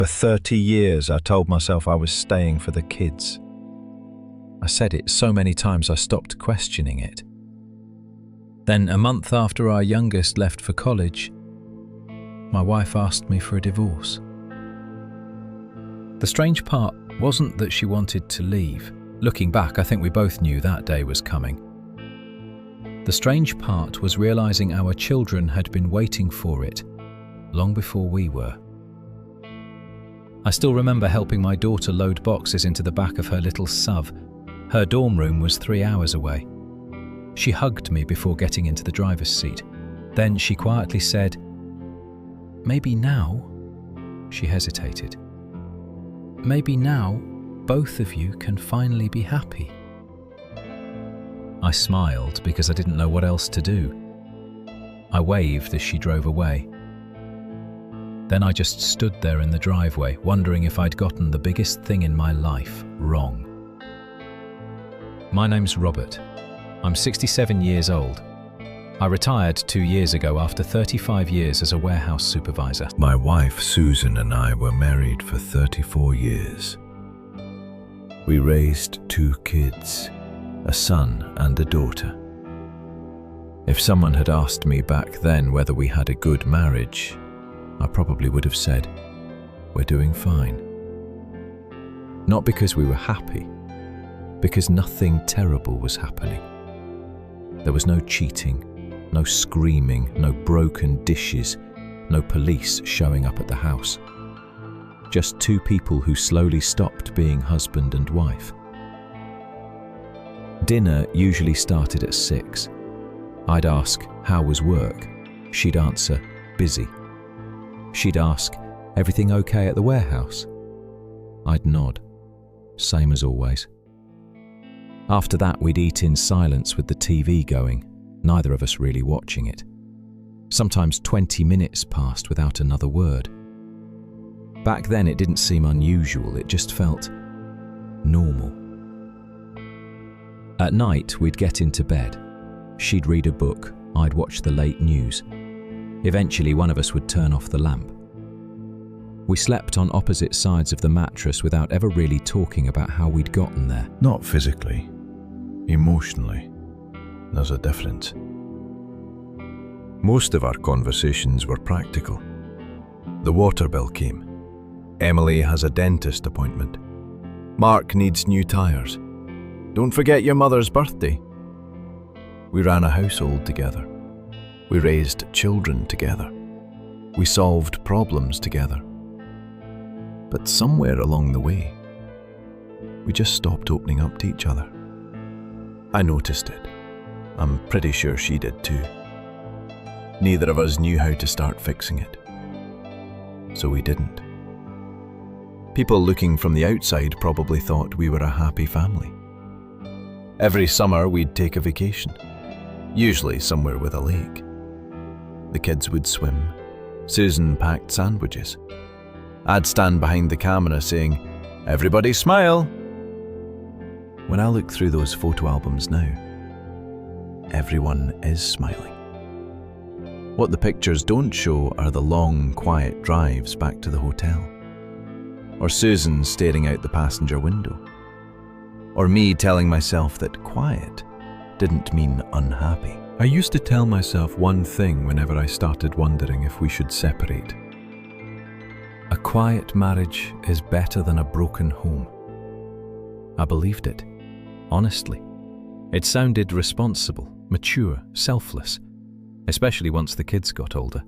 For 30 years, I told myself I was staying for the kids. I said it so many times I stopped questioning it. Then, a month after our youngest left for college, my wife asked me for a divorce. The strange part wasn't that she wanted to leave. Looking back, I think we both knew that day was coming. The strange part was realizing our children had been waiting for it long before we were. I still remember helping my daughter load boxes into the back of her little SUV. Her dorm room was 3 hours away. She hugged me before getting into the driver's seat. Then she quietly said, "Maybe now," she hesitated, "maybe now both of you can finally be happy." I smiled because I didn't know what else to do. I waved as she drove away. Then I just stood there in the driveway, wondering if I'd gotten the biggest thing in my life wrong. My name's Robert. I'm 67 years old. I retired 2 years ago after 35 years as a warehouse supervisor. My wife Susan and I were married for 34 years. We raised 2 kids, a son and a daughter. If someone had asked me back then whether we had a good marriage, I probably would have said, "We're doing fine." Not because we were happy, because nothing terrible was happening. There was no cheating, no screaming, no broken dishes, no police showing up at the house. Just 2 people who slowly stopped being husband and wife. Dinner usually started at 6. I'd ask, "How was work?" She'd answer, "Busy." She'd ask, "Everything okay at the warehouse?" I'd nod, same as always. After that, we'd eat in silence with the TV going, neither of us really watching it. Sometimes 20 minutes passed without another word. Back then, it didn't seem unusual, it just felt normal. At night, we'd get into bed. She'd read a book, I'd watch the late news. Eventually, one of us would turn off the lamp. We slept on opposite sides of the mattress without ever really talking about how we'd gotten there. Not physically, emotionally. There's a difference. Most of our conversations were practical. The water bill came. Emily has a dentist appointment. Mark needs new tires. Don't forget your mother's birthday. We ran a household together. We raised children together. We solved problems together. But somewhere along the way, we just stopped opening up to each other. I noticed it. I'm pretty sure she did too. Neither of us knew how to start fixing it. So we didn't. People looking from the outside probably thought we were a happy family. Every summer we'd take a vacation, usually somewhere with a lake. The kids would swim. Susan packed sandwiches. I'd stand behind the camera saying, "Everybody smile." When I look through those photo albums now, everyone is smiling. What the pictures don't show are the long, quiet drives back to the hotel, or Susan staring out the passenger window, or me telling myself that quiet didn't mean unhappy. I used to tell myself one thing whenever I started wondering if we should separate. A quiet marriage is better than a broken home. I believed it, honestly. It sounded responsible, mature, selfless, especially once the kids got older.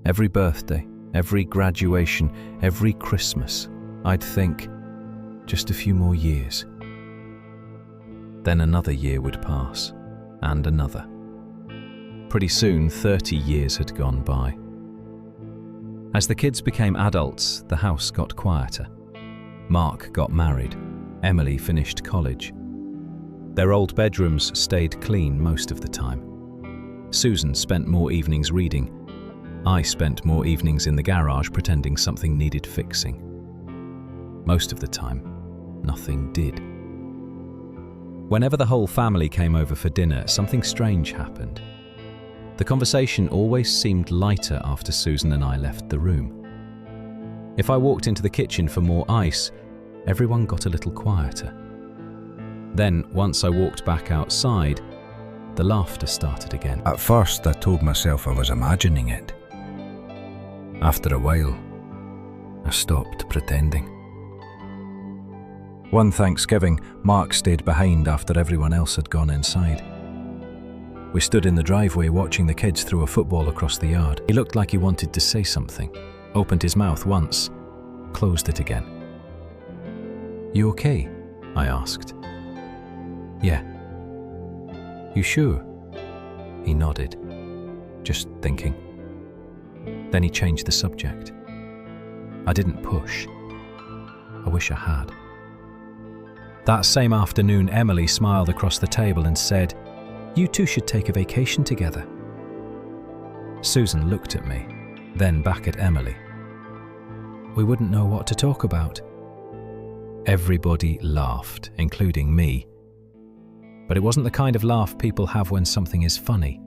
Every birthday, every graduation, every Christmas, I'd think, just a few more years. Then another year would pass, and another. Pretty soon, 30 years had gone by. As the kids became adults, the house got quieter. Mark got married. Emily finished college. Their old bedrooms stayed clean most of the time. Susan spent more evenings reading. I spent more evenings in the garage pretending something needed fixing. Most of the time, nothing did. Whenever the whole family came over for dinner, something strange happened. The conversation always seemed lighter after Susan and I left the room. If I walked into the kitchen for more ice, everyone got a little quieter. Then, once I walked back outside, the laughter started again. At first, I told myself I was imagining it. After a while, I stopped pretending. One Thanksgiving, Mark stayed behind after everyone else had gone inside. We stood in the driveway watching the kids throw a football across the yard. He looked like he wanted to say something, opened his mouth once, closed it again. "You okay?" I asked. "Yeah." "You sure?" He nodded, just thinking. Then he changed the subject. I didn't push. I wish I had. That same afternoon, Emily smiled across the table and said, "You two should take a vacation together." Susan looked at me, then back at Emily. We wouldn't know what to talk about. Everybody laughed, including me. But it wasn't the kind of laugh people have when something is funny.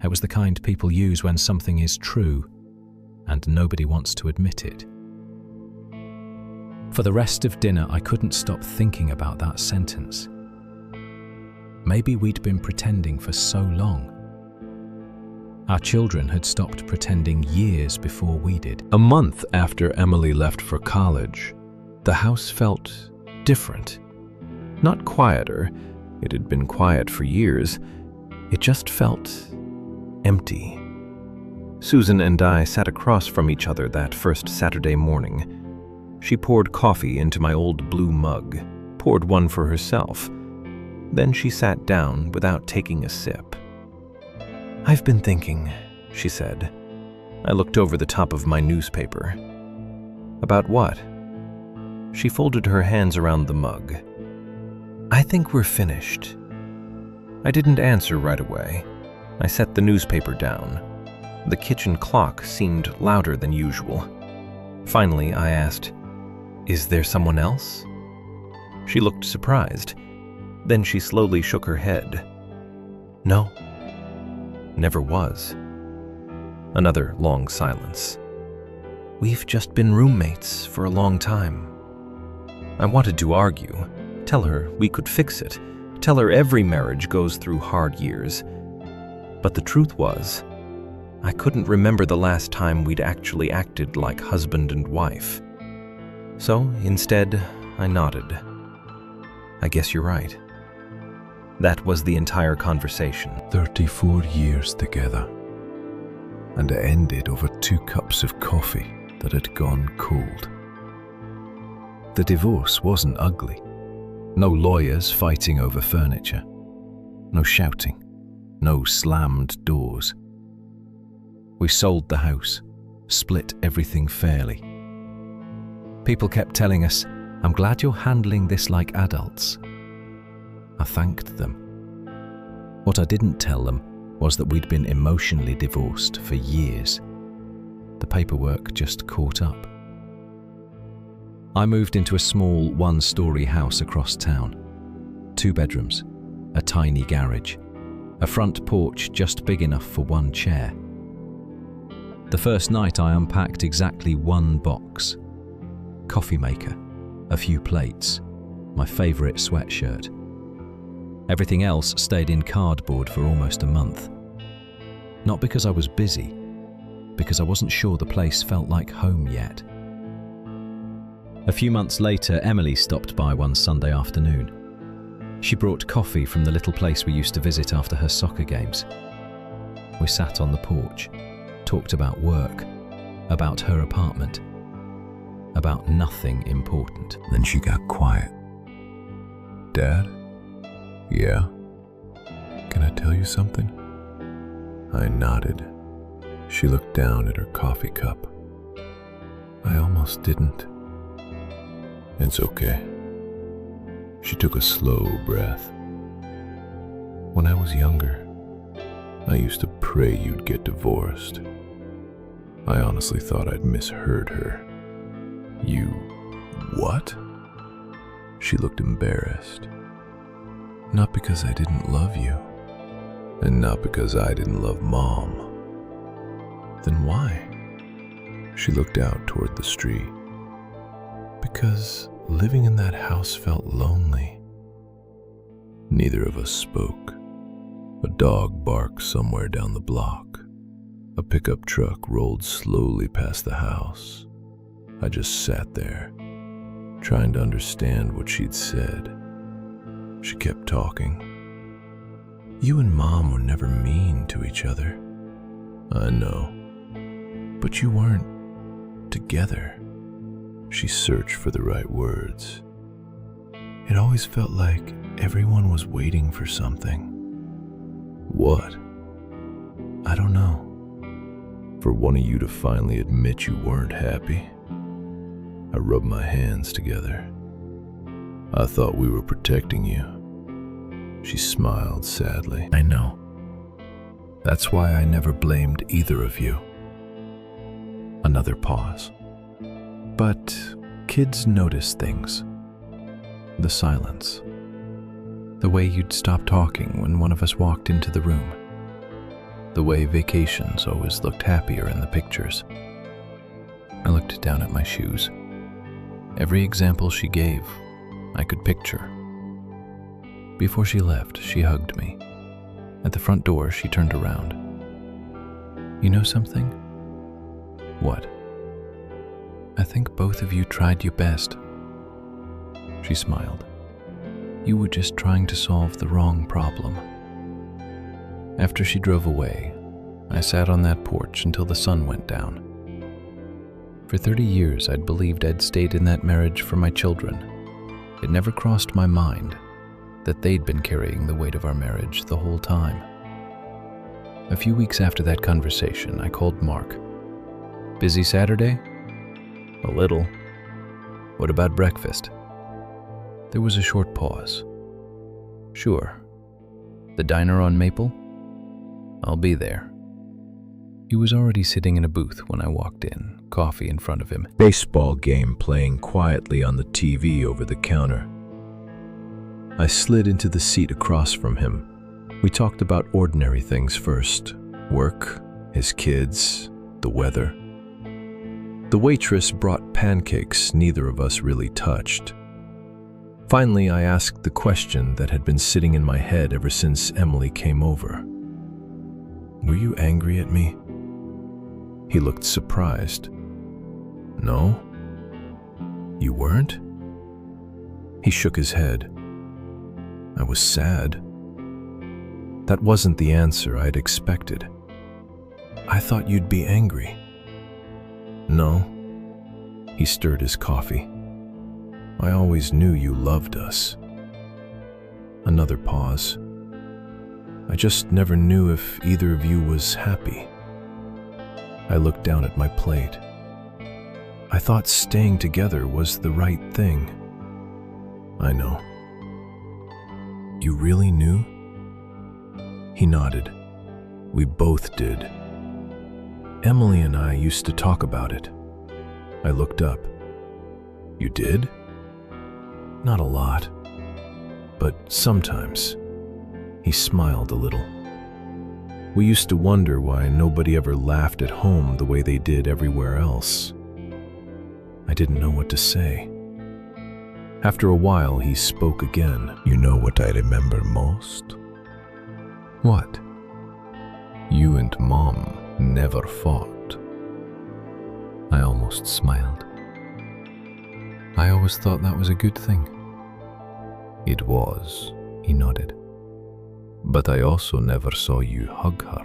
It was the kind people use when something is true, and nobody wants to admit it. For the rest of dinner, I couldn't stop thinking about that sentence. Maybe we'd been pretending for so long. Our children had stopped pretending years before we did. A month after Emily left for college, the house felt different. Not quieter. It had been quiet for years. It just felt empty. Susan and I sat across from each other that first Saturday morning. She poured coffee into my old blue mug, poured one for herself. Then she sat down without taking a sip. "I've been thinking," she said. I looked over the top of my newspaper. "About what?" She folded her hands around the mug. "I think we're finished." I didn't answer right away. I set the newspaper down. The kitchen clock seemed louder than usual. Finally, I asked, "Is there someone else?" She looked surprised. Then she slowly shook her head. "No, never was." Another long silence. "We've just been roommates for a long time." I wanted to argue, tell her we could fix it, tell her every marriage goes through hard years. But the truth was, I couldn't remember the last time we'd actually acted like husband and wife. So instead, I nodded. "I guess you're right." That was the entire conversation. 34 years together. And it ended over 2 cups of coffee that had gone cold. The divorce wasn't ugly. No lawyers fighting over furniture. No shouting. No slammed doors. We sold the house, split everything fairly. People kept telling us, "I'm glad you're handling this like adults." I thanked them. What I didn't tell them was that we'd been emotionally divorced for years. The paperwork just caught up. I moved into a small 1-story house across town. 2 bedrooms, a tiny garage, a front porch just big enough for 1 chair. The first night I unpacked exactly 1 box. Coffee maker, a few plates, my favorite sweatshirt. Everything else stayed in cardboard for almost a month. Not because I was busy, because I wasn't sure the place felt like home yet. A few months later, Emily stopped by one Sunday afternoon. She brought coffee from the little place we used to visit after her soccer games. We sat on the porch, talked about work, about her apartment, about nothing important. Then she got quiet. "Dad? Yeah? Can I tell you something?" I nodded. She looked down at her coffee cup. I almost didn't. "It's okay." She took a slow breath. "When I was younger, I used to pray you'd get divorced. I honestly thought I'd misheard her. You... what?" She looked embarrassed. "Not because I didn't love you, and not because I didn't love Mom." "Then why?" She looked out toward the street. Because living in that house felt lonely. Neither of us spoke. A dog barked somewhere down the block. A pickup truck rolled slowly past the house. I just sat there, trying to understand what she'd said. She kept talking. You and Mom were never mean to each other. I know. But you weren't together. She searched for the right words. It always felt like everyone was waiting for something. What? I don't know. For one of you to finally admit you weren't happy. I rubbed my hands together. I thought we were protecting you. She smiled sadly. I know. That's why I never blamed either of you. Another pause. But kids notice things. The silence. The way you'd stop talking when one of us walked into the room. The way vacations always looked happier in the pictures. I looked down at my shoes. Every example she gave, I could picture. Before she left, she hugged me. At the front door, she turned around. You know something? What? I think both of you tried your best. She smiled. You were just trying to solve the wrong problem. After she drove away, I sat on that porch until the sun went down. For 30 years, I'd believed I'd stayed in that marriage for my children. It never crossed my mind that they'd been carrying the weight of our marriage the whole time. A few weeks after that conversation, I called Mark. Busy Saturday? A little. What about breakfast? There was a short pause. Sure. The diner on Maple? I'll be there. He was already sitting in a booth when I walked in, coffee in front of him. Baseball game playing quietly on the TV over the counter. I slid into the seat across from him. We talked about ordinary things first. Work, his kids, the weather. The waitress brought pancakes neither of us really touched. Finally, I asked the question that had been sitting in my head ever since Emily came over. Were you angry at me? He looked surprised. No? You weren't? He shook his head. I was sad. That wasn't the answer I'd expected. I thought you'd be angry. No. He stirred his coffee. I always knew you loved us. Another pause. I just never knew if either of you was happy. I looked down at my plate. I thought staying together was the right thing. I know. You really knew? He nodded. We both did. Emily and I used to talk about it. I looked up. You did? Not a lot, but sometimes. He smiled a little. We used to wonder why nobody ever laughed at home the way they did everywhere else. I didn't know what to say. After a while, he spoke again. You know what I remember most? What? You and Mom never fought. I almost smiled. I always thought that was a good thing. It was, he nodded. But I also never saw you hug her.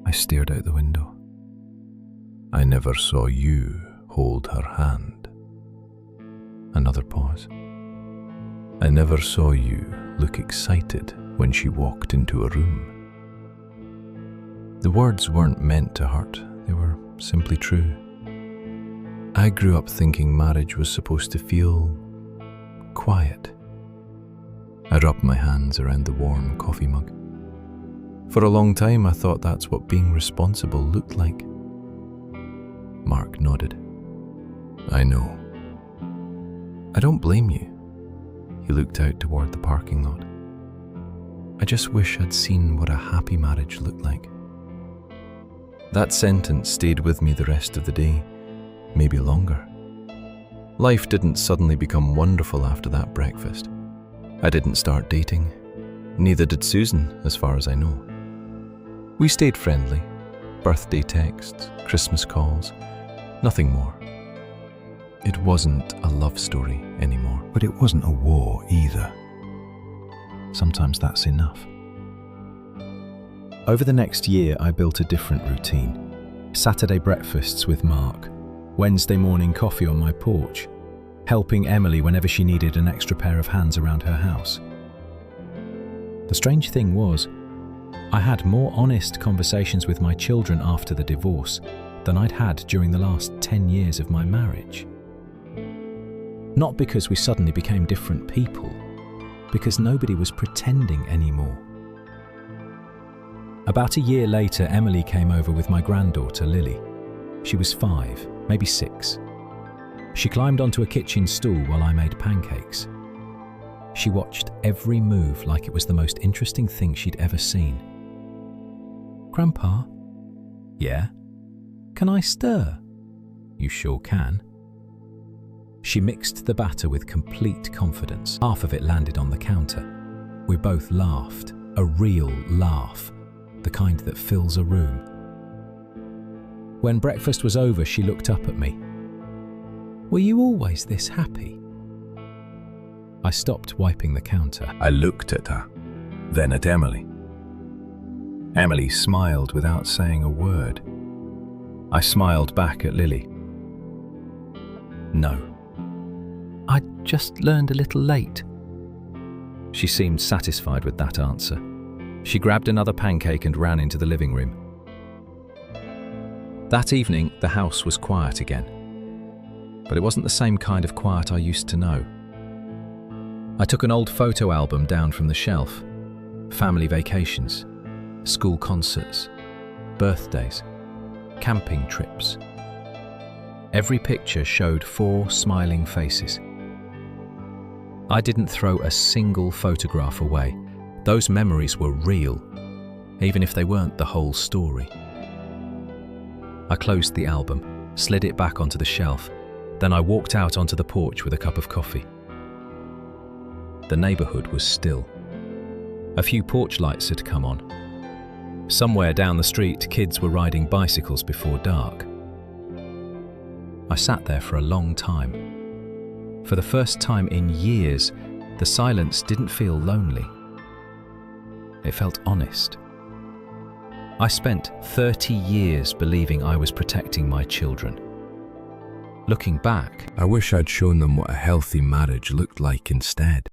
I stared out the window. I never saw you hold her hand. Another pause. I never saw you look excited when she walked into a room. The words weren't meant to hurt, they were simply true. I grew up thinking marriage was supposed to feel quiet. I rubbed my hands around the warm coffee mug. For a long time, I thought that's what being responsible looked like. Mark nodded. I know. I don't blame you. He looked out toward the parking lot. I just wish I'd seen what a happy marriage looked like. That sentence stayed with me the rest of the day, maybe longer. Life didn't suddenly become wonderful after that breakfast. I didn't start dating. Neither did Susan, as far as I know. We stayed friendly. Birthday texts, Christmas calls, nothing more. It wasn't a love story anymore. But it wasn't a war either. Sometimes that's enough. Over the next year, I built a different routine. Saturday breakfasts with Mark, Wednesday morning coffee on my porch, helping Emily whenever she needed an extra pair of hands around her house. The strange thing was, I had more honest conversations with my children after the divorce than I'd had during the last 10 years of my marriage. Not because we suddenly became different people, because nobody was pretending anymore. About a year later, Emily came over with my granddaughter, Lily. She was 5, maybe 6. She climbed onto a kitchen stool while I made pancakes. She watched every move like it was the most interesting thing she'd ever seen. "Grandpa?" "Yeah?" "Can I stir?" "You sure can." She mixed the batter with complete confidence. Half of it landed on the counter. We both laughed, a real laugh, the kind that fills a room. When breakfast was over, she looked up at me. "Were you always this happy?" I stopped wiping the counter. I looked at her, then at Emily. Emily smiled without saying a word. I smiled back at Lily. "No. I just learned a little late." She seemed satisfied with that answer. She grabbed another pancake and ran into the living room. That evening, the house was quiet again. But it wasn't the same kind of quiet I used to know. I took an old photo album down from the shelf. Family vacations, school concerts, birthdays, camping trips. Every picture showed 4 smiling faces. I didn't throw a single photograph away. Those memories were real, even if they weren't the whole story. I closed the album, slid it back onto the shelf, then I walked out onto the porch with a cup of coffee. The neighborhood was still. A few porch lights had come on. Somewhere down the street, kids were riding bicycles before dark. I sat there for a long time. For the first time in years, the silence didn't feel lonely. It felt honest. I spent 30 years believing I was protecting my children. Looking back, I wish I'd shown them what a healthy marriage looked like instead.